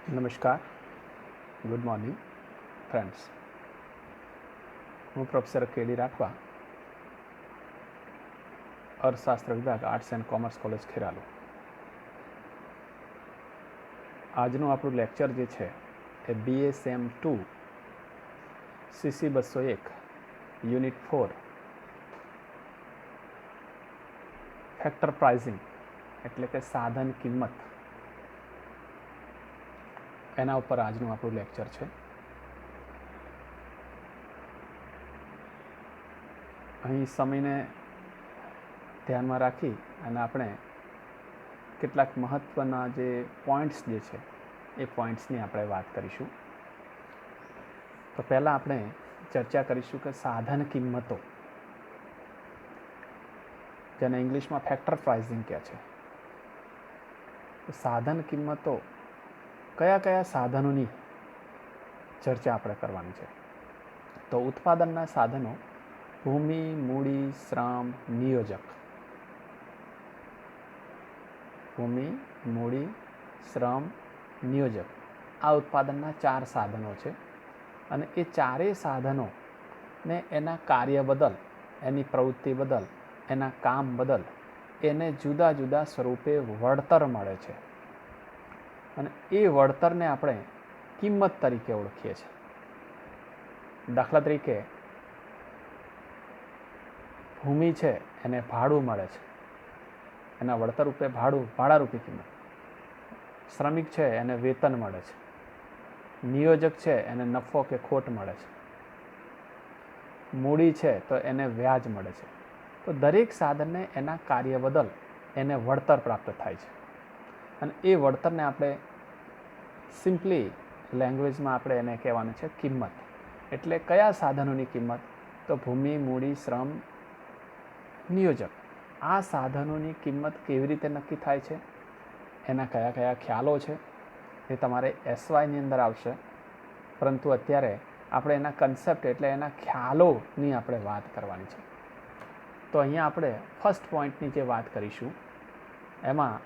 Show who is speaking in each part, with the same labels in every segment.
Speaker 1: નમસ્કાર, good morning friends. હું professor કેડી Rathwa, અર્થશાસ્ત્ર વિભાગ, arts and commerce college Kheralu. આજનું આપણું લેક્ચર જે છે એ BSM2 CC 201 unit 4 factor pricing એટલે કે સાધન કિંમત, એના ઉપર આજનું આપણું લેક્ચર છે. અહીં સમયને ધ્યાનમાં રાખી અને આપણે કેટલાક મહત્ત્વના જે પોઈન્ટ્સ જે છે એ પોઈન્ટ્સની આપણે વાત કરીશું. તો પહેલાં આપણે ચર્ચા કરીશું કે સાધન કિંમતો, જેને ઇંગ્લિશમાં ફેક્ટર પ્રાઇઝિંગ કહે છે. સાધન કિંમતો કયા કયા સાધનોની ચર્ચા આપણે કરવાની છે. તો ઉત્પાદનના સાધનો ભૂમિ, મૂડી, શ્રમ, નિયોજક. ભૂમિ, મૂડી, શ્રમ, નિયોજક આ ઉત્પાદનના 4 સાધનો છે. અને એ ચારેય સાધનોને એના કાર્ય બદલ, એની પ્રવૃત્તિ બદલ, એના કામ બદલ એને જુદા જુદા સ્વરૂપે વળતર મળે છે. અને એ વળતરને આપણે કિંમત તરીકે ઓળખીએ છીએ. દાખલા તરીકે ભૂમિ છે એને ભાડું મળે છે, એના વળતર રૂપે ભાડારૂપી કિંમત. શ્રમિક છે એને વેતન મળે છે. નિયોજક છે એને નફો કે ખોટ મળે છે. મૂડી છે તો એને વ્યાજ મળે છે. તો દરેક સાધનને એના કાર્ય બદલ એને વળતર પ્રાપ્ત થાય છે. અને એ વળતરને આપણે સિમ્પલી લેંગ્વેજમાં આપણે એને કહેવાનું છે કિંમત. એટલે કયા સાધનોની કિંમત? તો ભૂમિ, મૂડી, શ્રમ, નિયોજક આ સાધનોની કિંમત કેવી રીતે નક્કી થાય છે, એના કયા કયા ખ્યાલો છે એ તમારે SYની અંદર આવશે. પરંતુ અત્યારે આપણે એના કન્સેપ્ટ એટલે એના ખ્યાલોની આપણે વાત કરવાની છે. તો અહીંયા આપણે ફર્સ્ટ પોઈન્ટની જે વાત કરીશું એમાં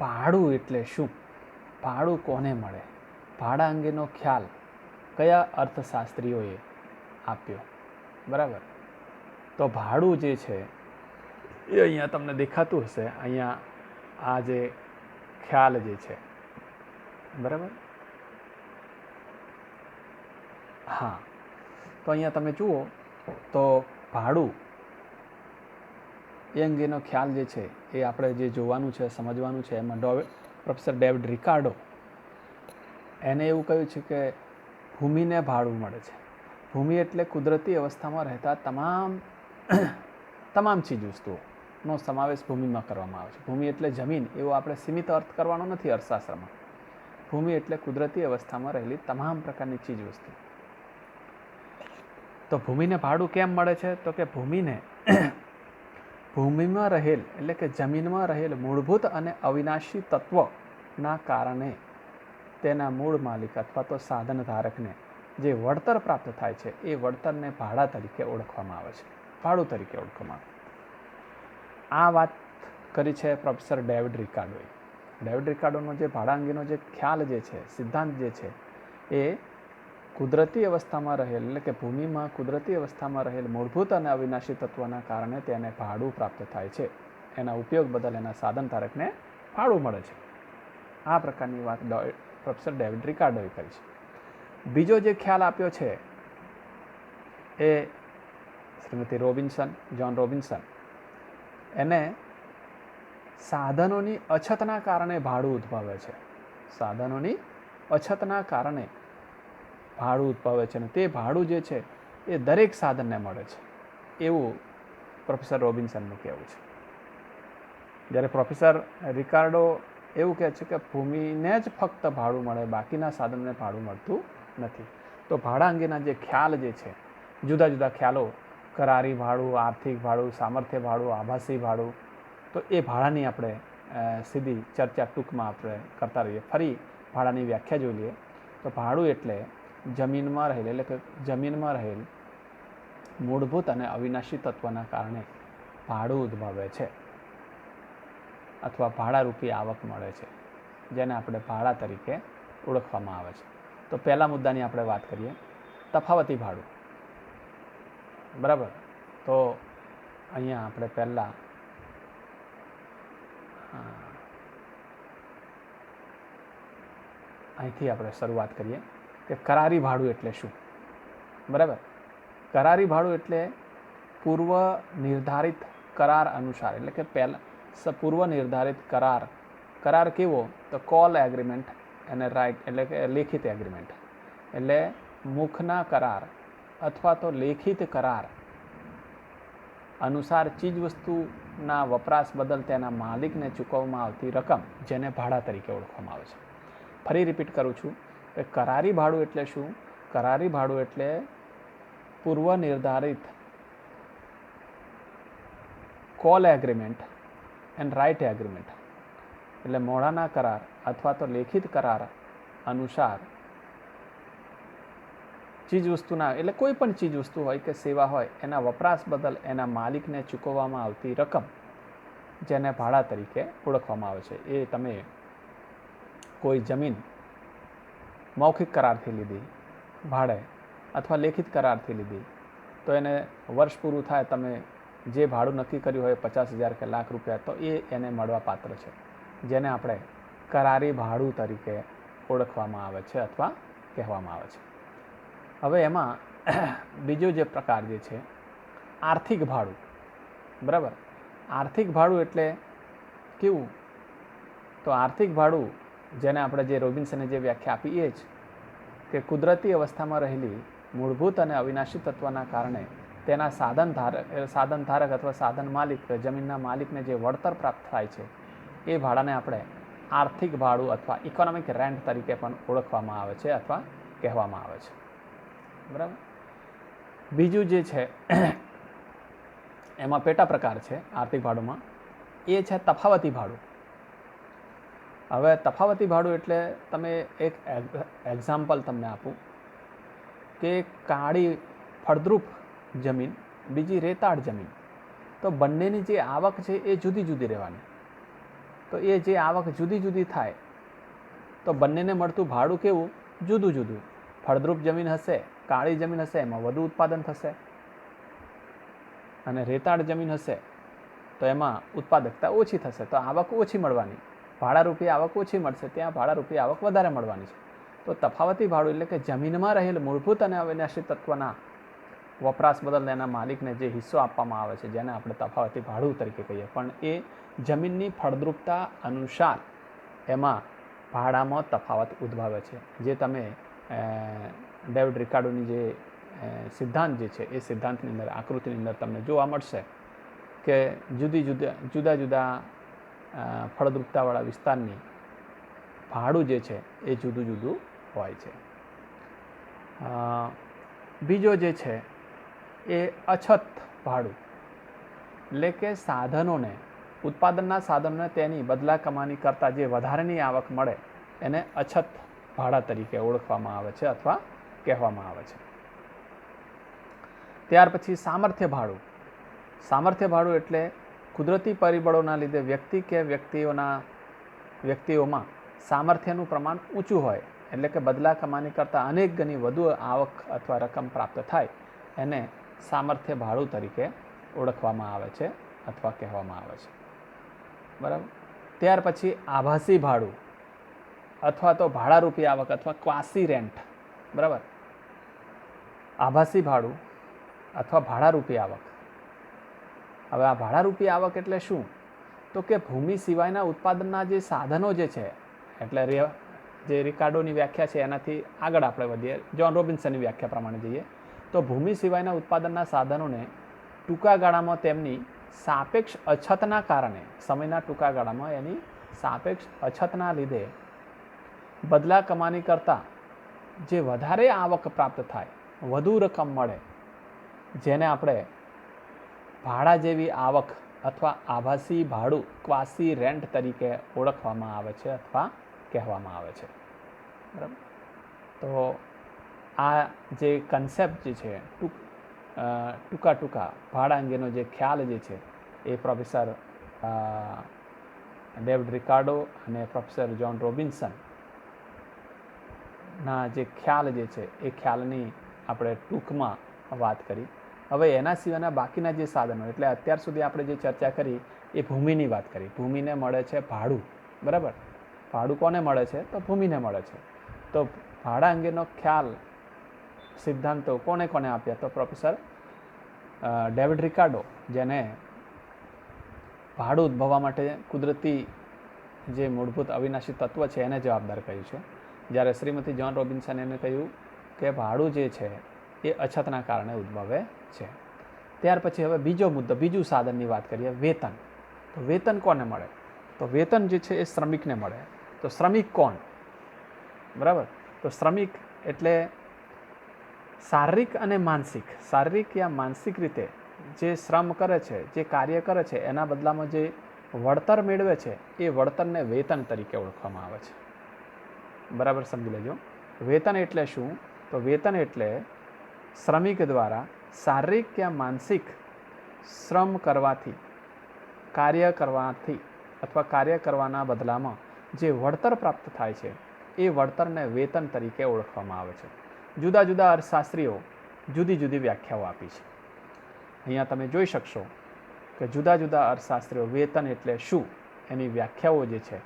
Speaker 1: ભાડું એટલે શું, ભાડું કોને મળે, ભાડા અંગેનો ખ્યાલ કયા અર્થશાસ્ત્રીઓએ આપ્યો. બરાબર. તો ભાડું જે છે એ અહીંયા તમને દેખાતું હશે, અહીંયા આ જે ખ્યાલ જે છે. બરાબર. હા, તો અહીંયા તમે જુઓ તો ભાડું એ અંગેનો ખ્યાલ જે છે એ આપણે જે જોવાનું છે, સમજવાનું છે. એમાં પ્રોફેસર ડેવિડ રિકાર્ડો એને એવું કહ્યું છે કે ભૂમિને ભાડું મળે છે. ભૂમિ એટલે કુદરતી અવસ્થામાં રહેતા તમામ ચીજવસ્તુઓનો સમાવેશ ભૂમિમાં કરવામાં આવે છે. ભૂમિ એટલે જમીન એવો આપણે સીમિત અર્થ કરવાનો નથી અર્થશાસ્ત્રમાં. ભૂમિ એટલે કુદરતી અવસ્થામાં રહેલી તમામ પ્રકારની ચીજવસ્તુ. તો ભૂમિને ભાડું કેમ મળે છે? તો કે ભૂમિમાં રહેલ એટલે કે જમીનમાં રહેલ મૂળભૂત અને અવિનાશી તત્વના કારણે તેના મૂળ માલિક અથવા તો સાધન ધારકને જે વળતર પ્રાપ્ત થાય છે એ વળતરને ભાડા તરીકે ઓળખવામાં આવે છે, ભાડું તરીકે ઓળખવામાં આવે. આ વાત કરી છે પ્રોફેસર ડેવિડ રિકાર્ડોએ. ડેવિડ રિકાર્ડોનો જે ભાડા અંગેનો જે ખ્યાલ જે છે, સિદ્ધાંત જે છે એ કુદરતી અવસ્થામાં રહેલ એટલે કે ભૂમિમાં કુદરતી અવસ્થામાં રહેલ મૂળભૂત અને અવિનાશી તત્વના કારણે તેને ભાડું પ્રાપ્ત થાય છે. એના ઉપયોગ બદલ એના સાધન ધારકને ભાડું મળે છે. આ પ્રકારની વાત પ્રોફેસર ડેવિડ રિકાર્ડોએ કરી છે. બીજો જે ખ્યાલ આપ્યો છે એ શ્રીમતી જોન રોબિન્સન. એને સાધનોની અછતના કારણે ભાડું ઉદ્ભવે છે. સાધનોની અછતના કારણે ભાડું ઉદ્ભવે છે. અને તે ભાડું જે છે એ દરેક સાધનને મળે છે એવું પ્રોફેસર રોબિન્સનનું કહેવું છે. જ્યારે પ્રોફેસર રિકાર્ડો એવું કહે છે કે ભૂમિને જ ફક્ત ભાડું મળે, બાકીના સાધનોને ભાડું મળતું નથી. તો ભાડા અંગેના જે ખ્યાલ જે છે, જુદા જુદા ખ્યાલો, કરારી ભાડું, આર્થિક ભાડું, સામર્થ્ય ભાડું, આભાસી ભાડું, તો એ ભાડાની આપણે સીધી ચર્ચા ટૂંકમાં આપણે કરતા રહીએ. ફરી ભાડાની વ્યાખ્યા જોઈ લઈએ. તો ભાડું એટલે જમીનમાં રહેલ મૂળભૂત અને અવિનાશી તત્વના કારણે ભાડું ઉદ્ભવે છે. અથવા ભાડારૂપી આવક મળે છે, જેને આપણે ભાડા તરીકે ઓળખવામાં આવે છે. તો પહેલા મુદ્દાની આપણે વાત કરીએ, તફાવતી ભાડું. બરાબર. તો અહીંયા આપણે પહેલાં અહીંથી આપણે શરૂઆત કરીએ કે કરારી ભાડું એટલે શું. બરાબર. કરારી ભાડું એટલે પૂર્વ નિર્ધારિત કરાર અનુસાર, એટલે કે પૂર્વ નિર્ધારિત કરાર કેવો, તો કોલ એગ્રીમેન્ટ અને રાઇટ એટલે કે લેખિત એગ્રીમેન્ટ, એટલે મુખના કરાર અથવા તો લેખિત કરાર અનુસાર ચીજવસ્તુના વપરાશ બદલ તેના માલિકને ચૂકવવામાં આવતી રકમ, જેને ભાડા તરીકે ઓળખવામાં આવે છે. ફરી રિપીટ કરું છું કે કરારી ભાડું એટલે શું. કરારી ભાડું એટલે પૂર્વ નિર્ધારિત call agreement and write agreement, એટલે મોડાના કરાર અથવા તો લેખિત કરાર અનુસાર ચીજવસ્તુના, એટલે કોઈ પણ ચીજવસ્તુ હોય કે સેવા હોય, એના વપરાશ બદલ એના માલિકને ચૂકવવામાં આવતી રકમ, જેને ભાડા તરીકે ઓળખવામાં આવે છે. એ તમે કોઈ જમીન મૌખિક કરારથી લીધી ભાડે અથવા લેખિત કરારથી લીધી, તો એને વર્ષ પૂરું થાય તમે જે ભાડું નક્કી કર્યું હોય 50,000 કે લાખ રૂપિયા, તો એ એને મળવા પાત્ર છે, જેને આપણે કરારી ભાડું તરીકે ઓળખવામાં આવે છે અથવા કહેવામાં આવે છે. હવે એમાં બીજો જે પ્રકાર જે છે આર્થિક ભાડું. બરાબર. આર્થિક ભાડું એટલે કેવું, તો આર્થિક ભાડું જેને આપણે જે રોબિન્સને જે વ્યાખ્યા આપી એ જ કે કુદરતી અવસ્થામાં રહેલી મૂળભૂત અને અવિનાશી તત્વના કારણે તેના સાધન ધારક અથવા સાધન માલિક, જમીનના માલિકને જે વળતર પ્રાપ્ત થાય છે, એ ભાડાને આપણે આર્થિક ભાડું અથવા ઇકોનોમિક રેન્ટ તરીકે પણ ઓળખવામાં આવે છે અથવા કહેવામાં આવે છે. બરાબર. બીજું જે છે એમાં પેટા પ્રકાર છે આર્થિક ભાડુંમાં, એ છે તફાવતી ભાડું. હવે તફાવતી ભાડું એટલે તમે એક એક્ઝામ્પલ તમને આપું કે કાળી ફળદ્રુપ જમીન, બીજી રેતાળ જમીન, તો બંનેની જે આવક છે એ જુદી જુદી રહેવાની. તો એ જે આવક જુદી જુદી થાય તો બંનેને મળતું ભાડું કેવું, જુદું જુદું. ફળદ્રુપ જમીન હશે, કાળી જમીન હશે, એમાં વધુ ઉત્પાદન થશે, અને રેતાળ જમીન હશે તો એમાં ઉત્પાદકતા ઓછી થશે, તો આવક ઓછી મળવાની. ભાડારૂપી આવક ઓછી મળશે, ત્યાં ભાડારૂપી આવક વધારે મળવાની છે. તો તફાવતી ભાડું એટલે કે જમીનમાં રહેલ મૂળભૂત અને અવિનાશી તત્વના વપરાશ બદલ એના માલિકને જે હિસ્સો આપવામાં આવે છે, જેને આપણે તફાવતી ભાડું તરીકે કહીએ, પણ એ જમીનની ફળદ્રુપતા અનુસાર એમાં ભાડામાં તફાવત ઉદ્ભવે છે. જે તમે ડેવિડ રિકાર્ડોની જે સિદ્ધાંત જે છે એ સિદ્ધાંતની અંદર આકૃતિની અંદર તમને જોવા મળશે કે જુદા જુદા ફળદ્રુપતાવાળા વિસ્તારની ભાડું જે છે એ જુદું જુદું હોય છે. બીજો જે છે એ અછત ભાડું, એટલે કે સાધનોને, ઉત્પાદનના સાધનોને તેની બદલા કમાણી કરતાં જે વધારાની આવક મળે એને અછત ભાડા તરીકે ઓળખવામાં આવે છે અથવા કહેવામાં આવે છે. ત્યાર પછી સામર્થ્ય ભાડું. સામર્થ્ય ભાડું એટલે કુદરતી પરિબળોના લીધે વ્યક્તિ કે વ્યક્તિઓમાં સામર્થ્યનું પ્રમાણ ઊંચું હોય, એટલે કે બદલા કમાણી કરતાં અનેક ગણી વધુ આવક અથવા રકમ પ્રાપ્ત થાય, એને સામર્થ્ય ભાડું તરીકે ઓળખવામાં આવે છે અથવા કહેવામાં આવે છે. બરાબર. ત્યાર પછી આભાસી ભાડું અથવા તો ભાડારૂપી આવક અથવા ક્વાસી રેન્ટ. બરાબર. આભાસી ભાડું અથવા ભાડારૂપી આવક. હવે આ ભાડારૂપી આવક એટલે શું, તો કે ભૂમિ સિવાયના ઉત્પાદનના જે સાધનો જે છે, એટલે જે રિકાર્ડોની વ્યાખ્યા છે એનાથી આગળ આપણે વધીએ, જ્હોન રોબિન્સનની વ્યાખ્યા પ્રમાણે જઈએ તો ભૂમિ સિવાયના ઉત્પાદનના સાધનોને ટૂંકા ગાળામાં તેમની સાપેક્ષ અછતના કારણે, સમયના ટૂંકા ગાળામાં એની સાપેક્ષ અછતના લીધે બદલા કમાણી કરતાં જે વધારે આવક પ્રાપ્ત થાય, વધુ રકમ મળે, જેને આપણે ભાડા જેવી આવક અથવા આભાસી ભાડું, ક્વાસી રેન્ટ તરીકે ઓળખવામાં આવે છે અથવા કહેવામાં આવે છે. બરાબર. તો આ જે કન્સેપ્ટ જે છે ટૂંકા ભાડા અંગેનો જે ખ્યાલ જે છે એ પ્રોફેસર ડેવિડ રિકાર્ડો અને પ્રોફેસર જ્હોન રોબિન્સન ના જે ખ્યાલ જે છે એ ખ્યાલની આપણે ટૂંકમાં વાત કરી. હવે એના સિવાયના બાકીના જે સાધનો, એટલે અત્યાર સુધી આપણે જે ચર્ચા કરી એ ભૂમિની વાત કરી. ભૂમિને મળે છે ભાડું, બરાબર. ભાડું કોને મળે છે? તો ભૂમિને મળે છે. તો ભાડા અંગેનો ખ્યાલ, સિદ્ધાંતો કોને કોને આપ્યા? તો પ્રોફેસર ડેવિડ રિકાર્ડો, જેને ભાડું ઉદ્ભવવા માટે કુદરતી જે મૂળભૂત અવિનાશી તત્વ છે એને જવાબદાર કહ્યું છે. જ્યારે શ્રીમતી જ્હોન રોબિન્સન એને કહ્યું કે ભાડું જે છે એ અછતના કારણે ઉદ્ભવે છે. ત્યાર પછી હવે બીજો મુદ્દો, બીજું સાધનની વાત કરીએ, વેતન. તો વેતન કોને મળે? તો વેતન જે છે એ શ્રમિકને મળે. તો શ્રમિક કોણ? બરાબર. તો શ્રમિક એટલે શારીરિક અને માનસિક, શારીરિક યા માનસિક રીતે જે શ્રમ કરે છે, જે કાર્ય કરે છે, એના બદલામાં જે વળતર મેળવે છે એ વળતરને વેતન તરીકે ઓળખવામાં આવે છે. બરાબર સમજી લેજો. વેતન એટલે શું? તો વેતન એટલે શ્રમિક દ્વારા શારીરિક યા માનસિક શ્રમ કરવાથી, કાર્ય કરવાથી અથવા કાર્ય કરવાના બદલામાં જે વળતર પ્રાપ્ત થાય છે એ વળતરને વેતન તરીકે ઓળખવામાં આવે છે. જુદા જુદા અર્થશાસ્ત્રીઓ જુદી જુદી વ્યાખ્યાઓ આપી છે. અહીંયા તમે જોઈ શકશો કે જુદા જુદા અર્થશાસ્ત્રીઓ વેતન એટલે શું એની વ્યાખ્યાઓ જે છે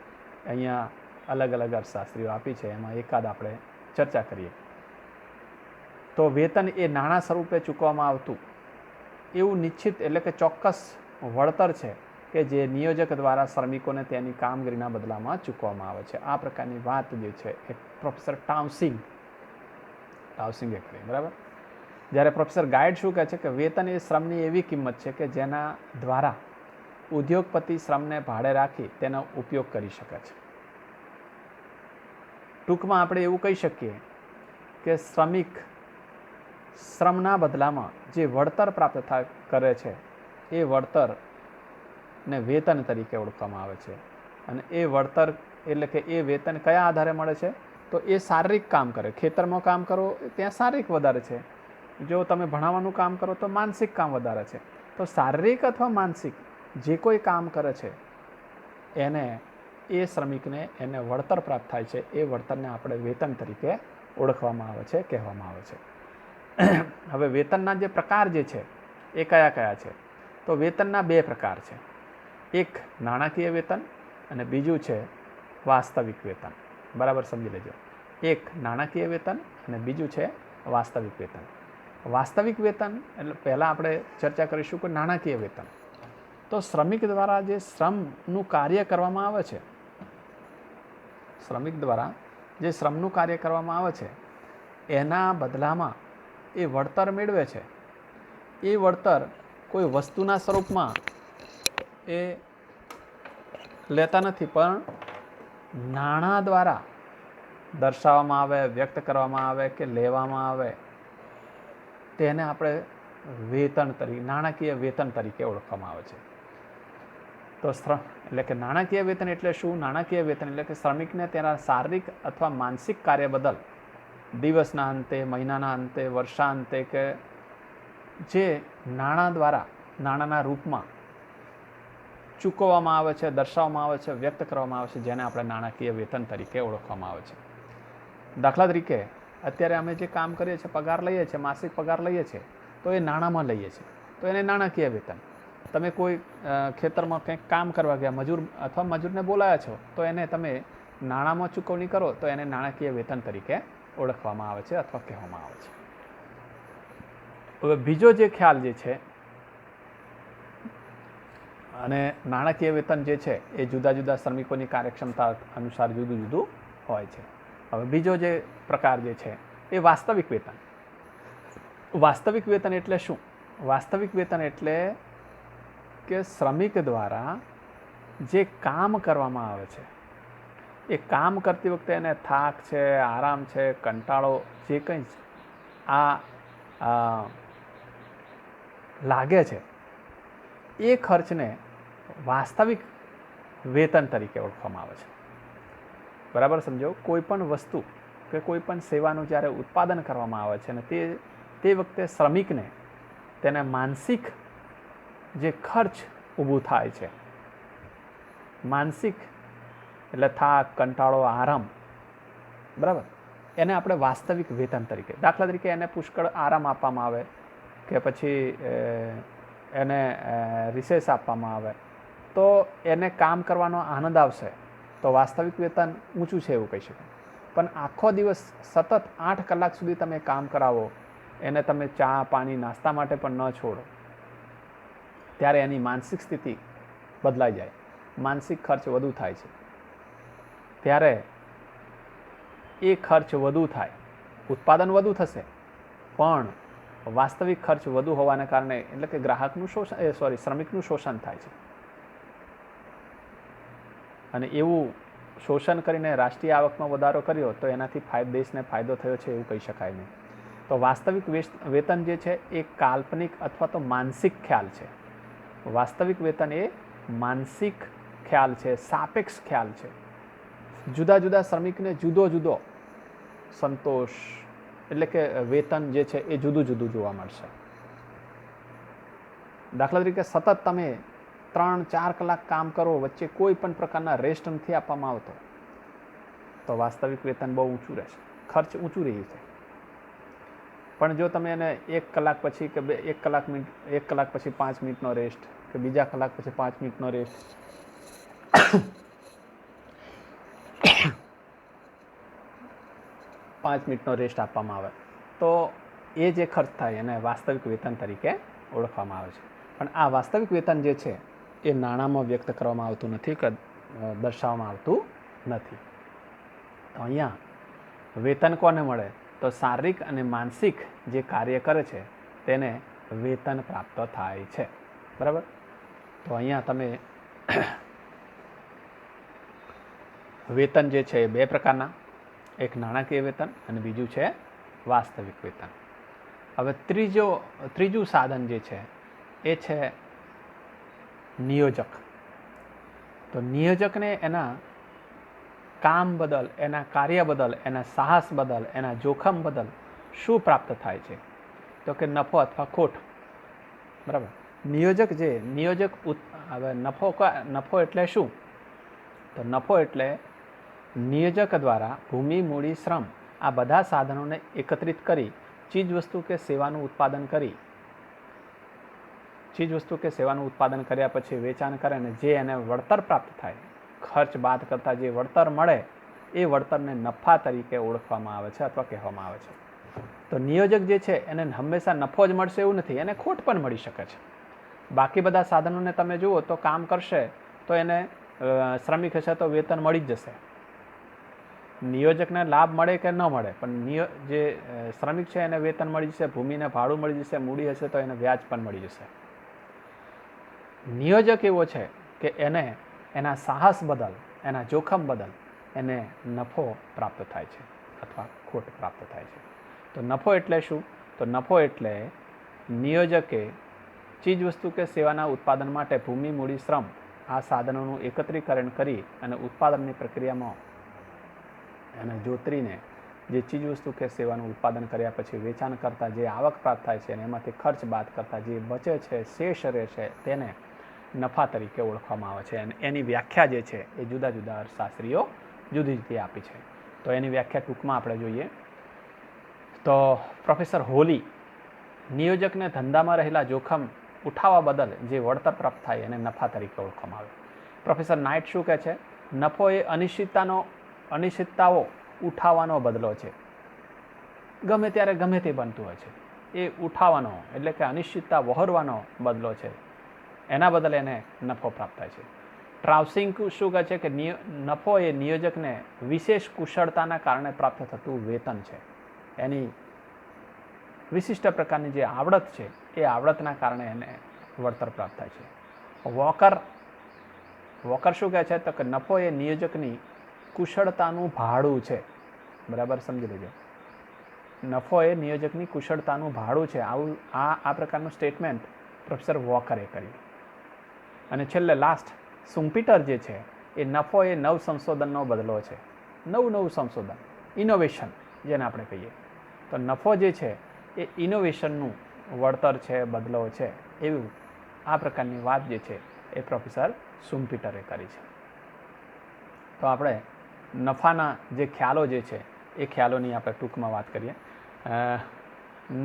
Speaker 1: અહીંયા અલગ અલગ અર્થશાસ્ત્રીઓ આપી છે. એમાં એકાદ આપણે ચર્ચા કરીએ. તો વેતન એ નાણાં સ્વરૂપે ચૂકવવામાં આવતું એવું નિશ્ચિત, એટલે કે ચોક્કસ વળતર છે કે જે નિયોજક દ્વારા શ્રમિકોને તેની કામગીરીના બદલામાં ચૂકવવામાં આવે છે. આ પ્રકારની વાત જે છે એ પ્રોફેસર ટાઉસિંગે કરી. બરાબર. જ્યારે પ્રોફેસર ગાઈડ શું કહે છે કે વેતન એ શ્રમની એવી કિંમત છે કે જેના દ્વારા ઉદ્યોગપતિ શ્રમને ભાડે રાખી તેનો ઉપયોગ કરી શકે છે. ટૂંકમાં આપણે એવું કહી શકીએ કે શ્રમિક શ્રમના બદલામાં જે વળતર પ્રાપ્ત કરે છે એ વળતરને વેતન તરીકે ઓળખવામાં આવે છે. અને એ વળતર એટલે કે એ વેતન કયા આધારે મળે છે? તો એ શારીરિક કામ કરે, ખેતરમાં કામ કરો ત્યાં શારીરિક વધારે છે, જો તમે ભણાવવાનું કામ કરો તો માનસિક કામ વધારે છે. તો શારીરિક અથવા માનસિક જે કોઈ કામ કરે છે એને, એ શ્રમિકને એને વળતર પ્રાપ્ત થાય છે. એ વળતરને આપણે વેતન તરીકે ઓળખવામાં આવે છે, કહેવામાં આવે છે. હવે વેતનના જે પ્રકાર જે છે એ કયા કયા છે? તો વેતનના બે પ્રકાર છે. એક નાણાકીય વેતન અને બીજું છે વાસ્તવિક વેતન. બરાબર સમજી લેજો. એક નાણાકીય વેતન અને બીજું છે વાસ્તવિક વેતન. વાસ્તવિક વેતન એટલે પહેલાં આપણે ચર્ચા કરીશું કે નાણાકીય વેતન. તો શ્રમિક દ્વારા જે શ્રમનું કાર્ય કરવામાં આવે છે, શ્રમિક દ્વારા જે શ્રમનું કાર્ય કરવામાં આવે છે એના બદલામાં એ વળતર મેળવે છે. એ વળતર કોઈ વસ્તુના સ્વરૂપમાં એ લેતા નથી, પણ નાણાં દ્વારા દર્શાવવામાં આવે, વ્યક્ત કરવામાં આવે કે લેવામાં આવે, તેને આપણે વેતન તરીકે, નાણાકીય વેતન તરીકે ઓળખવામાં આવે છે. તો એટલે કે નાણાકીય વેતન એટલે શું? નાણાકીય વેતન એટલે કે શ્રમિકને તેના શારીરિક અથવા માનસિક કાર્ય બદલ દિવસના અંતે, મહિનાના અંતે, વર્ષાંતે કે જે નાણાં દ્વારા, નાણાંના રૂપમાં ચૂકવવામાં આવે છે, દર્શાવવામાં આવે છે, વ્યક્ત કરવામાં આવે છે, જેને આપણે નાણાકીય વેતન તરીકે ઓળખવામાં આવે છે. દાખલા તરીકે અત્યારે અમે જે કામ કરીએ છીએ, પગાર લઈએ છીએ, માસિક પગાર લઈએ છીએ, તો એ નાણાંમાં લઈએ છીએ, તો એને નાણાકીય વેતન. તમે કોઈ ખેતરમાં કંઈક કામ કરવા ગયા, મજૂર અથવા મજૂરને બોલાયા છો, તો એને તમે નાણાંમાં ચૂકવણી કરો તો એને નાણાકીય વેતન તરીકે ઓળખવામાં આવે છે અથવા કહેવામાં આવે છે. હવે બીજો જે ખ્યાલ જે છે, અને નાણાકીય વેતન જે છે એ જુદા જુદા શ્રમિકોની કાર્યક્ષમતા અનુસાર જુદું જુદું હોય છે. હવે બીજો જે પ્રકાર જે છે એ વાસ્તવિક વેતન. વાસ્તવિક વેતન એટલે શું? વાસ્તવિક વેતન એટલે કે શ્રમિક દ્વારા જે કામ કરવામાં આવે છે એ કામ કરતી વખતે એને થાક છે, આરામ છે, કંટાળો જે કંઈ આ લાગે છે એ ખર્ચને વાસ્તવિક વેતન તરીકે ઓળખવામાં આવે છે. બરાબર સમજો. કોઈ પણ વસ્તુ કે કોઈ પણ સેવાનું જ્યારે ઉત્પાદન કરવામાં આવે છે અને તે વખતે શ્રમિકને તેને માનસિક જે ખર્ચ ઊભું થાય છે માનસિક એટલે થાક, કંટાળો, આરામ, બરાબર, એને આપણે વાસ્તવિક વેતન તરીકે, દાખલા તરીકે એને પુષ્કળ આરામ આપવામાં આવે કે પછી એને રિસેસ આપવામાં આવે તો એને કામ કરવાનો આનંદ આવશે, તો વાસ્તવિક વેતન ઊંચું છે એવું કહી શકાય. પણ આખો દિવસ સતત 8 કલાક સુધી તમે કામ કરાવો, એને તમે ચા, પાણી, નાસ્તા માટે પણ ન છોડો, ત્યારે એની માનસિક સ્થિતિ બદલાઈ જાય, માનસિક ખર્ચ વધુ થાય છે. ત્યારે એ ખર્ચ વધુ થાય, ઉત્પાદન વધુ થશે, પણ વાસ્તવિક ખર્ચ વધુ હોવાને કારણે એટલે કે ગ્રાહકનું શોષણ, શ્રમિકનું શોષણ થાય છે. અને એવું શોષણ કરીને રાષ્ટ્રીય આવકમાં વધારો કર્યો તો એનાથી દેશને ફાયદો થયો છે એવું કહી શકાય નહીં. તો વાસ્તવિક વેતન જે છે એ કાલ્પનિક અથવા તો માનસિક ખ્યાલ છે. વાસ્તવિક વેતન એ માનસિક ખ્યાલ છે, સાપેક્ષ ખ્યાલ છે. જુદા જુદા શ્રમિકને જુદો જુદો સંતોષ એટલે કે વેતન જે છે એ જુદું જુદું જોવા મળશે. દાખલા તરીકે સતત તમે 3-4 કલાક કામ કરો, વચ્ચે કોઈ પણ પ્રકારના રેસ્ટ નથી આપવામાં આવતો, તો વાસ્તવિક વેતન બહુ ઊંચું રહેશે, ખર્ચ ઊંચું રહ્યું છે. પણ જો તમે એને 1 કલાક પછી કે 1 કલાક પછી 5 મિનિટનો રેસ્ટ કે બીજા કલાક પછી 5 મિનિટનો રેસ્ટ આપવામાં આવે તો એ જે ખર્ચ થાય એને વાસ્તવિક વેતન તરીકે ઓળખવામાં આવે છે. પણ આ વાસ્તવિક વેતન જે છે એ નાણાંમાં વ્યક્ત કરવામાં આવતું નથી કે દર્શાવવામાં આવતું નથી. તો અહીંયા વેતન કોને મળે? તો શારીરિક અને માનસિક જે કાર્ય કરે છે તેને વેતન પ્રાપ્ત થાય છે. બરાબર. તો અહીંયા તમે વેતન જે છે એ 2 પ્રકારના, એક નાણાકીય વેતન અને બીજું છે વાસ્તવિક વેતન. હવે ત્રીજું સાધન જે છે એ છે નિયોજક. તો નિયોજકને એના કામ બદલ, એના કાર્ય બદલ, એના સાહસ બદલ, એના જોખમ બદલ શું પ્રાપ્ત થાય છે? તો કે નફો અથવા ખોટ. બરાબર. હવે નફો એટલે શું? તો નફો એટલે નિયોજક દ્વારા ભૂમિ, મૂડી, શ્રમ આ બધા સાધનોને એકત્રિત કરી ચીજવસ્તુ કે સેવાનું ઉત્પાદન કર્યા પછી વેચાણ કરે અને જે એને વળતર પ્રાપ્ત થાય, ખર્ચ બાદ કરતાં જે વળતર મળે એ વળતરને નફા તરીકે ઓળખવામાં આવે છે અથવા કહેવામાં આવે છે. તો નિયોજક જે છે એને હંમેશા નફો જ મળશે એવું નથી, એને ખોટ પણ મળી શકે છે. બાકી બધા સાધનોને તમે જુઓ તો કામ કરશે તો એને શ્રમિક હશે તો વેતન મળી જ જશે, નિયોજકને લાભ મળે કે ન મળે, પણ જે શ્રમિક છે એને વેતન મળી જશે, ભૂમિને ભાડું મળી જશે, મૂડી હશે તો એને વ્યાજ પણ મળી જશે. નિયોજક એવો છે કે એને એના સાહસ બદલ, એના જોખમ બદલ એને નફો પ્રાપ્ત થાય છે અથવા ખોટ પ્રાપ્ત થાય છે. તો નફો એટલે શું? તો નફો એટલે નિયોજકે ચીજવસ્તુ કે સેવાના ઉત્પાદન માટે ભૂમિ, મૂડી, શ્રમ આ સાધનોનું એકત્રીકરણ કરી અને ઉત્પાદનની પ્રક્રિયામાં એને જોતરીને જે ચીજવસ્તુ કે સેવાનું ઉત્પાદન કર્યા પછી વેચાણ કરતાં જે આવક પ્રાપ્ત થાય છે અને એમાંથી ખર્ચ બાદ કરતાં જે બચે છે, શેષ રહે છે, તેને નફા તરીકે ઓળખવામાં આવે છે. અને એની વ્યાખ્યા જે છે એ જુદા જુદા અર્થશાસ્ત્રીઓ જુદી જુદી આપી છે. તો એની વ્યાખ્યા ટૂંકમાં આપણે જોઈએ તો પ્રોફેસર હોલી નિયોજકને ધંધામાં રહેલા જોખમ ઉઠાવવા બદલ જે વળતર પ્રાપ્ત થાય એને નફા તરીકે ઓળખવામાં આવે. પ્રોફેસર નાઇટ શું કહે છે? નફો એ અનિશ્ચિતતાઓ ઉઠાવવાનો બદલો છે. ગમે ત્યારે ગમે તે બનતું હોય છે, એ ઉઠાવવાનો એટલે કે અનિશ્ચિતતા વહોરવાનો બદલો છે, એના બદલે એને નફો પ્રાપ્ત થાય છે. ટ્રાઉસિંગ શું કહે છે કે નફો એ નિયોજકને વિશેષ કુશળતાના કારણે પ્રાપ્ત થતું વેતન છે, એની વિશિષ્ટ પ્રકારની જે આવડત છે એ આવડતના કારણે એને વળતર પ્રાપ્ત થાય છે. વોકર શું કહે છે? તો કે નફો એ નિયોજકની કુશળતાનું ભાડું છે. બરાબર સમજી લેજો, નફો એ નિયોજકની કુશળતાનું ભાડું છે. આ પ્રકારનું સ્ટેટમેન્ટ પ્રોફેસર વોકરે કર્યું. અને છેલ્લે લાસ્ટ સુમ્પીટર જે છે એ નફો એ નવ સંશોધનનો બદલો છે. નવું સંશોધન, ઇનોવેશન જેને આપણે કહીએ. તો નફો જે છે એ ઇનોવેશનનું વળતર છે, બદલો છે. એવું આ પ્રકારની વાત જે છે એ પ્રોફેસર સુમ્પીટરે કરી છે. તો આપણે નફાના જે ખ્યાલો જે છે એ ખ્યાલોની આપણે ટૂંકમાં વાત કરીએ.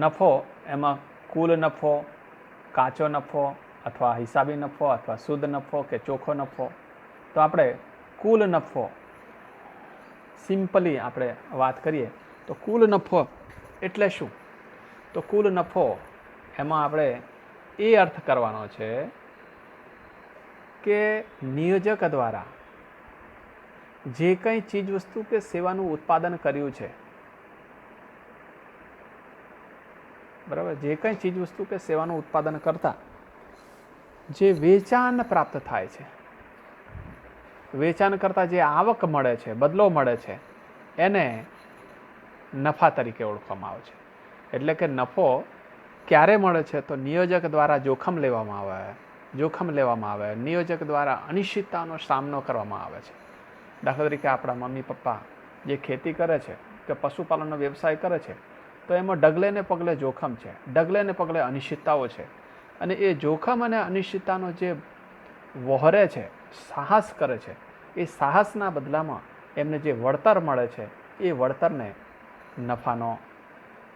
Speaker 1: નફો એમાં કુલ નફો, કાચો નફો અથવા હિસાબી નફો અથવા શુદ્ધ નફો કે ચોખ્ખો નફો. તો આપણે કુલ નફો સિમ્પલી આપણે વાત કરીએ તો કુલ નફો એટલે શું? તો કુલ નફો એમાં આપણે એ અર્થ કરવાનો છે કે નિયોજક દ્વારા જે કંઈ ચીજવસ્તુ કે સેવાનું ઉત્પાદન કર્યું છે, બરાબર, જે કંઈ ચીજવસ્તુ કે સેવાનું ઉત્પાદન કરતા જે વેચાણ પ્રાપ્ત થાય છે, વેચાણ કરતા જે આવક મળે છે, બદલો મળે છે, એને નફા તરીકે ઓળખવામાં આવે છે. એટલે કે નફો ક્યારે મળે છે? તો નિયોજક દ્વારા જોખમ લેવામાં આવે, નિયોજક દ્વારા અનિશ્ચિતતાનો સામનો કરવામાં આવે છે. દાખલા તરીકે આપણા મમ્મી પપ્પા જે ખેતી કરે છે કે પશુપાલનનો વ્યવસાય કરે છે, તો એમાં ડગલે ને પગલે જોખમ છે, ડગલે ને પગલે અનિશ્ચિતતાઓ છે. અને એ જોખમ અને અનિશ્ચિતતાનો જે વહોરે છે, સાહસ કરે છે, એ સાહસના બદલામાં એમને જે વળતર મળે છે એ વળતરને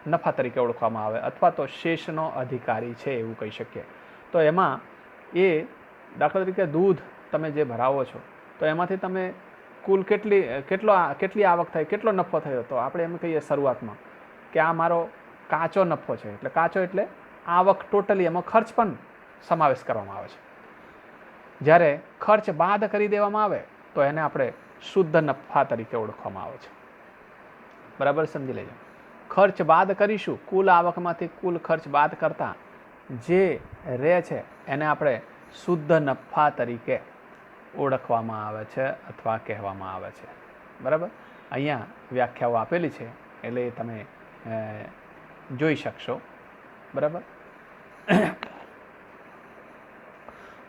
Speaker 1: નફા તરીકે ઓળખવામાં આવે અથવા તો શેષનો અધિકારી છે એવું કહી શકીએ. તો એમાં એ દાખલા તરીકે દૂધ તમે જે ભરાવો છો તો એમાંથી તમે કુલ કેટલી આવક થઈ, કેટલો નફો થયો? તો આપણે એમ કહીએ શરૂઆતમાં કે આ મારો કાચો નફો છે. એટલે કાચો એટલે આવક ટોટલી, એમાં ખર્ચ પણ સમાવેશ કરવામાં આવે છે. જ્યારે ખર્ચ બાદ કરી દેવામાં આવે તો એને આપણે શુદ્ધ નફા તરીકે ઓળખવામાં આવે છે. બરાબર સમજી લેજો. ખર્ચ બાદ કરીશું, કુલ આવકમાંથી કુલ ખર્ચ બાદ કરતાં જે રહે છે એને આપણે શુદ્ધ નફા તરીકે ઓળખવામાં આવે છે અથવા કહેવામાં આવે છે. બરાબર, અહીંયા વ્યાખ્યાઓ આપેલી છે એટલે તમે જોઈ શકશો. બરાબર,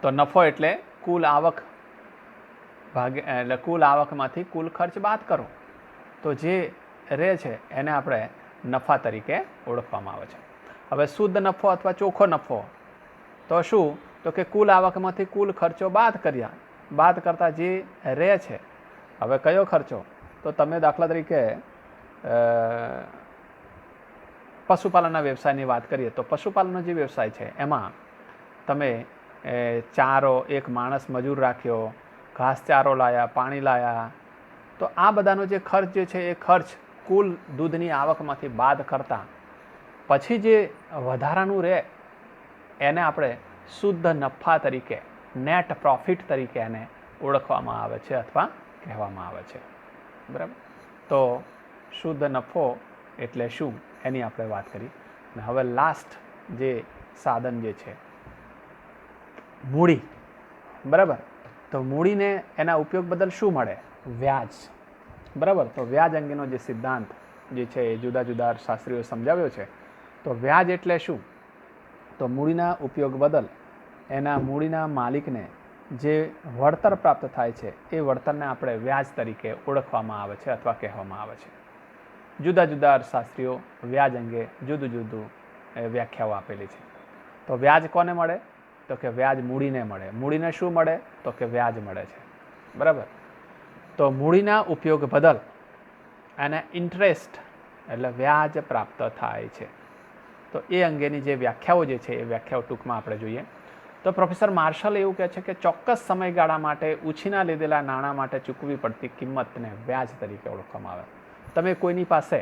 Speaker 1: તો નફો એટલે કુલ આવક એટલે કુલ આવકમાંથી કુલ ખર્ચ બાદ કરો તો જે રહે છે એને આપણે નફા તરીકે ઓળખવામાં આવે છે. હવે શુદ્ધ નફો અથવા ચોખ્ખો નફો તો શું? તો કે કુલ આવકમાંથી કુલ ખર્ચો બાદ કરતા જે રહે છે. હવે કયો ખર્ચો? તો તમે દાખલા તરીકે પશુપાલનના વ્યવસાયની વાત કરીએ તો પશુપાલનનો જે વ્યવસાય છે એમાં તમે ચારો, એક માણસ મજૂર રાખ્યો, ઘાસચારો લાયા, પાણી લાયા, તો આ બધાનો જે ખર્ચ જે છે એ ખર્ચ કુલ દૂધની આવકમાંથી બાદ કરતાં પછી જે વધારાનું રહે એને આપણે શુદ્ધ નફા તરીકે, નેટ પ્રોફિટ તરીકે એને ઓળખવામાં આવે છે અથવા કહેવામાં આવે છે. બરાબર, તો શુદ્ધ નફો એટલે શું એની આપણે વાત કરી. અને હવે લાસ્ટ જે સાધન જે છે મૂડી. બરાબર, તો મૂડીને એના ઉપયોગ બદલ શું મળે? વ્યાજ. બરાબર, તો વ્યાજ અંગેનો જે સિદ્ધાંત જે છે એ જુદા જુદા શાસ્ત્રીઓ સમજાવ્યો છે. તો વ્યાજ એટલે શું? તો મૂડીના ઉપયોગ બદલ એના મૂડીના માલિકને જે વળતર પ્રાપ્ત થાય છે એ વળતરને આપણે વ્યાજ તરીકે ઓળખવામાં આવે છે અથવા કહેવામાં આવે છે. જુદા જુદા અર્થશાસ્ત્રીઓ વ્યાજ અંગે જુદું જુદું વ્યાખ્યાઓ આપેલી છે. તો વ્યાજ કોને મળે? તો કે વ્યાજ મૂડીને મળે. મૂડીને શું મળે? તો કે વ્યાજ મળે છે. બરાબર, તો મૂડીના ઉપયોગ બદલ એને ઇન્ટરેસ્ટ એટલે વ્યાજ પ્રાપ્ત થાય છે. તો એ અંગેની જે વ્યાખ્યાઓ જે છે એ વ્યાખ્યાઓ ટૂંકમાં આપણે જોઈએ. તો પ્રોફેસર માર્શલ એવું કહે છે કે ચોક્કસ સમયગાળા માટે ઉછીના લીધેલા નાણાં માટે ચૂકવવી પડતી કિંમતને વ્યાજ તરીકે ઓળખવામાં આવે. તમે કોઈની પાસે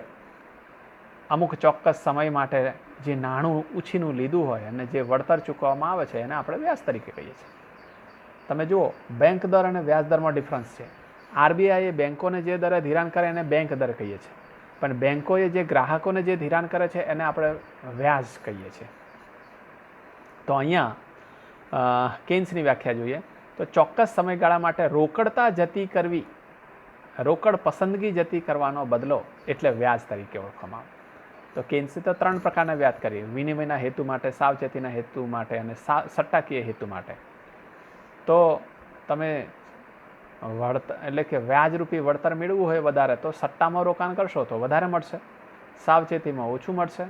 Speaker 1: અમુક ચોક્કસ સમય માટે જે નાણું ઉછીનું લીધું હોય અને જે વળતર ચૂકવવામાં આવે છે એને આપણે વ્યાજ તરીકે કહીએ છીએ. તમે જુઓ, બેંક દર અને વ્યાજ દરમાં ડિફરન્સ છે. આરબીઆઈ એ બેંકોને જે દરે ધિરાણ કરે એને બેંક દર કહીએ છીએ, પણ બેંકોએ જે ગ્રાહકોને જે ધિરાણ કરે છે એને આપણે વ્યાજ કહીએ છીએ. તો અહીંયા કેન્સની વ્યાખ્યા જોઈએ તો ચોક્કસ સમયગાળા માટે રોકડ પસંદગી જતી કરવાનો બદલો એટલે વ્યાજ તરીકે ઓળખવામાં આવે. તો કેન્સે તો 3 પ્રકારના વ્યાજ કરીએ: વિનિમયના હેતુ માટે, સાવચેતીના હેતુ માટે અને સટ્ટાકીય હેતુ માટે. તો તમે એટલે કે વ્યાજરૂપી વળતર મેળવવું હોય વધારે તો સટ્ટામાં રોકાણ કરશો તો વધારે મળશે, સાવચેતીમાં ઓછું મળશે.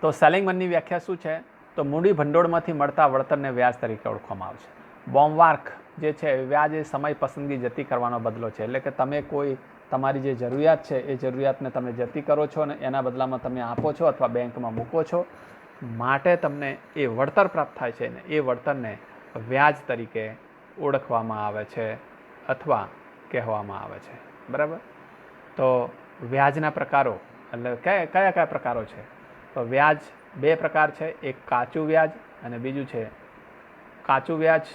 Speaker 1: તો સેલિંગ મનની વ્યાખ્યા શું છે? તો મૂડી ભંડોળમાંથી મળતા વળતરને વ્યાજ તરીકે ઓળખવામાં આવે છે. બોમ્બવાર્ક જે છે વ્યાજ એ સમય પસંદગી જતી કરવાનો બદલો છે. એટલે કે તમે કોઈ તમારી જે જરૂરિયાત છે એ જરૂરિયાતને તમે જતી કરો છો અને એના બદલામાં તમે આપો છો અથવા બેંકમાં મૂકો છો, માટે તમને એ વળતર પ્રાપ્ત થાય છે ને એ વળતરને વ્યાજ તરીકે ઓળખવામાં આવે છે અથવા કહેવામાં આવે છે. બરાબર. તો વ્યાજના પ્રકારો એટલે કયા કયા પ્રકારો છે? તો વ્યાજ બે પ્રકાર છે. એક કાચું વ્યાજ અને બીજું છે કાચું વ્યાજ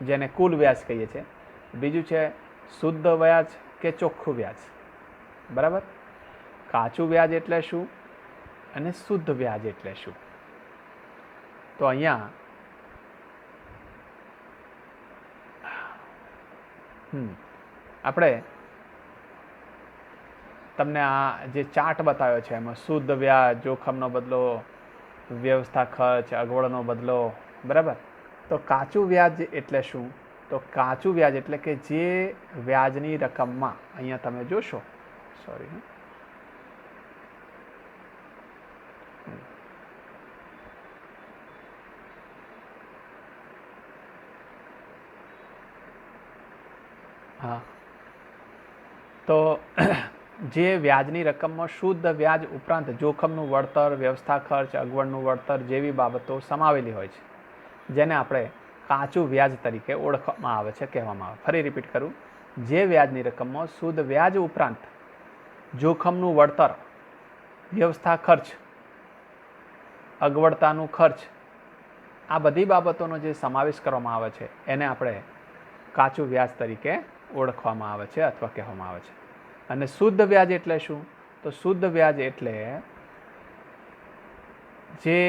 Speaker 1: જેને કુલ વ્યાજ કહીએ છીએ. બીજું છે શુદ્ધ વ્યાજ કે ચોખ્ખું વ્યાજ. બરાબર. કાચું વ્યાજ એટલે શું અને શુદ્ધ વ્યાજ એટલે શું? તો અહીંયા આપણે તમને આ જે ચાર્ટ બતાવ્યો છે એમાં શુદ્ધ વ્યાજ, જોખમનો બદલો, વ્યવસ્થા ખર્ચ, અગવડનો બદલો. બરાબર. તો કાચું વ્યાજ એટલે શું? તો કાચું વ્યાજ એટલે કે જે વ્યાજની રકમમાં, અહીંયા તમે જોશો, સોરી, હા, તો જે વ્યાજની રકમમાં શુદ્ધ વ્યાજ ઉપરાંત જોખમનું વળતર, વ્યવસ્થા ખર્ચ, અગવડનું વળતર જેવી બાબતો સમાવેલી હોય છે, જેને આપણે કાચું વ્યાજ તરીકે ઓળખવામાં આવે છે, કહેવામાં આવે. ફરી રિપીટ કરું. જે વ્યાજની રકમમાં શુદ્ધ વ્યાજ ઉપરાંત જોખમનું વળતર, વ્યવસ્થા ખર્ચ, અગવડતાનું ખર્ચ, આ બધી બાબતોનો જે સમાવેશ કરવામાં આવે છે એને આપણે કાચું વ્યાજ તરીકે ઓળખવામાં આવે છે અથવા કહેવામાં આવે છે. અને શુદ્ધ વ્યાજ એટલે શું? તો શુદ્ધ વ્યાજ એટલે જે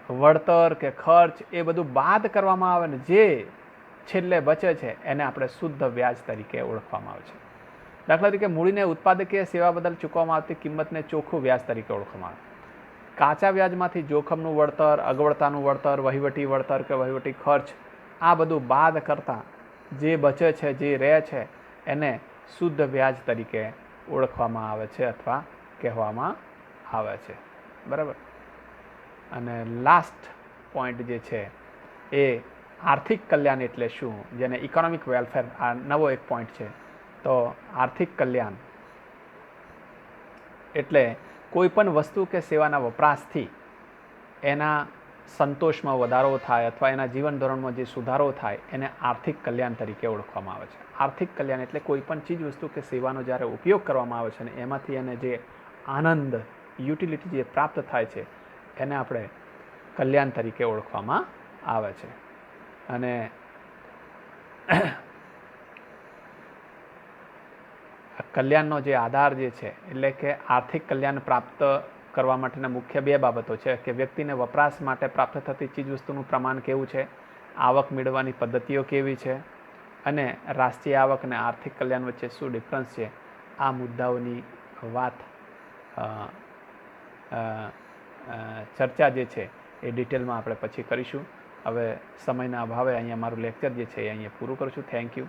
Speaker 1: વળતર કે ખર્ચ એ બધું બાદ કરવામાં આવે ને જે છેલ્લે બચે છે એને આપણે શુદ્ધ વ્યાજ તરીકે ઓળખવામાં આવે છે. દાખલા તરીકે મૂડીને ઉત્પાદકીય સેવા બદલ ચૂકવવામાં આવતી કિંમતને ચોખ્ખું વ્યાજ તરીકે ઓળખવામાં આવે. કાચા વ્યાજમાંથી જોખમનું વળતર, અગવડતાનું વળતર, વહીવટી વળતર કે વહીવટી ખર્ચ આ બધું બાદ કરતાં જે બચે છે, જે રહે છે એને શુદ્ધ વ્યાજ તરીકે ઓળખવામાં આવે છે અથવા કહેવામાં આવે છે. બરાબર. અને લાસ્ટ પોઈન્ટ જે છે એ આર્થિક કલ્યાણ એટલે શું, જેને ઇકોનોમિક વેલફેર, આ નવો એક પોઈન્ટ છે. તો આર્થિક કલ્યાણ એટલે કોઈ પણ વસ્તુ કે સેવાના વપરાશથી એના સંતોષમાં વધારો થાય અથવા એના જીવન ધોરણમાં જે સુધારો થાય એને આર્થિક કલ્યાણ તરીકે ઓળખવામાં આવે છે. આર્થિક કલ્યાણ એટલે કોઈ પણ ચીજ વસ્તુ કે સેવાનો જ્યારે ઉપયોગ કરવામાં આવે છે અને એમાંથી એને જે આનંદ, યુટિલિટી જે પ્રાપ્ત થાય છે એને આપણે કલ્યાણ તરીકે ઓળખવામાં આવે છે. અને કલ્યાણનો જે આધાર જે છે એટલે કે આર્થિક કલ્યાણ પ્રાપ્ત કરવા માટેના મુખ્ય બે બાબતો છે કે વ્યક્તિને વપરાશ માટે પ્રાપ્ત થતી ચીજવસ્તુનું પ્રમાણ કેવું છે, આવક મેળવવાની પદ્ધતિઓ કેવી છે અને રાષ્ટ્રીય આવક અને આર્થિક કલ્યાણ વચ્ચે શું ડિફરન્સ છે. આ મુદ્દાઓની વાત ચર્ચા જે છે એ ડિટેલમાં આપણે પછી કરીશું. હવે સમયના અભાવે અહીંયા મારું લેક્ચર જે છે એ અહીંયા પૂરું કરું છું. Thank you.